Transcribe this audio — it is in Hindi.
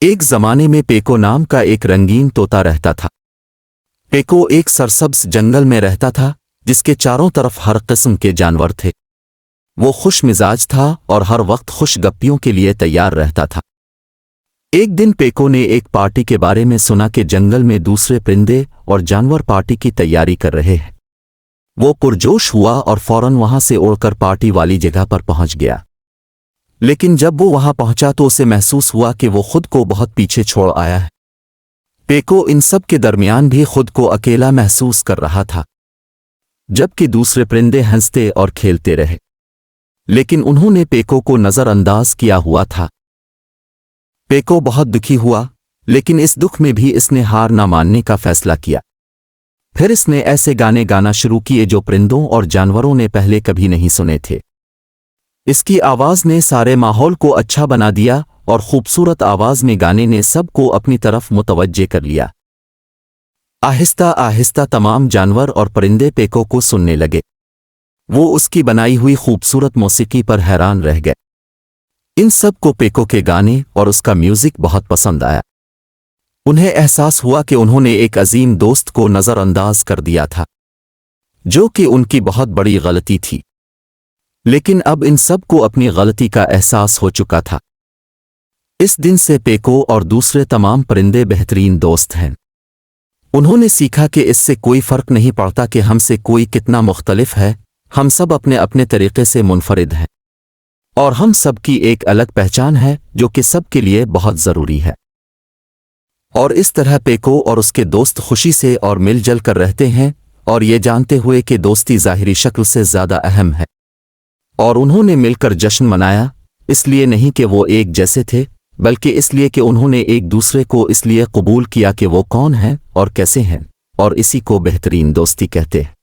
एक जमाने में पेको नाम का एक रंगीन तोता रहता था। पेको एक सरसब्ज जंगल में रहता था जिसके चारों तरफ हर किस्म के जानवर थे। वो खुश मिजाज था और हर वक्त खुश गप्पियों के लिए तैयार रहता था। एक दिन पेको ने एक पार्टी के बारे में सुना कि जंगल में दूसरे परिंदे और जानवर पार्टी की तैयारी कर रहे हैं। वो पुरजोश हुआ और फौरन वहां से उड़कर पार्टी वाली जगह पर पहुंच गया। लेकिन जब वो वहां पहुंचा तो उसे महसूस हुआ कि वो खुद को बहुत पीछे छोड़ आया है। पेको इन सब के दरमियान भी खुद को अकेला महसूस कर रहा था, जबकि दूसरे परिंदे हंसते और खेलते रहे, लेकिन उन्होंने पेको को नजरअंदाज किया हुआ था। पेको बहुत दुखी हुआ, लेकिन इस दुख में भी इसने हार न मानने का फैसला किया। फिर इसने ऐसे गाने गाना शुरू किए जो परिंदों और जानवरों ने पहले कभी नहीं सुने थे। इसकी आवाज ने सारे माहौल को अच्छा बना दिया और खूबसूरत आवाज में गाने ने सबको अपनी तरफ मुतवज्जे कर लिया। आहिस्ता आहिस्ता तमाम जानवर और परिंदे पेको को सुनने लगे। वो उसकी बनाई हुई खूबसूरत मौसीकी पर हैरान रह गए। इन सब को पेको के गाने और उसका म्यूजिक बहुत पसंद आया। उन्हें एहसास हुआ कि उन्होंने एक अजीम दोस्त को नजरअंदाज कर दिया था, जो कि उनकी बहुत बड़ी गलती थी। लेकिन अब इन सब को अपनी गलती का एहसास हो चुका था। इस दिन से पेको और दूसरे तमाम परिंदे बेहतरीन दोस्त हैं। उन्होंने सीखा कि इससे कोई फर्क नहीं पड़ता कि हमसे कोई कितना मुख्तलिफ है, हम सब अपने अपने तरीके से मुनफरिद हैं और हम सब की एक अलग पहचान है जो कि सबके लिए बहुत ज़रूरी है। और इस तरह पेको और उसके दोस्त खुशी से और मिलजुल कर रहते हैं, और ये जानते हुए कि दोस्ती ज़ाहिरी शक्ल से ज़्यादा अहम है। और उन्होंने मिलकर जश्न मनाया, इसलिए नहीं कि वो एक जैसे थे, बल्कि इसलिए कि उन्होंने एक दूसरे को इसलिए कबूल किया कि वो कौन है और कैसे हैं, और इसी को बेहतरीन दोस्ती कहते हैं।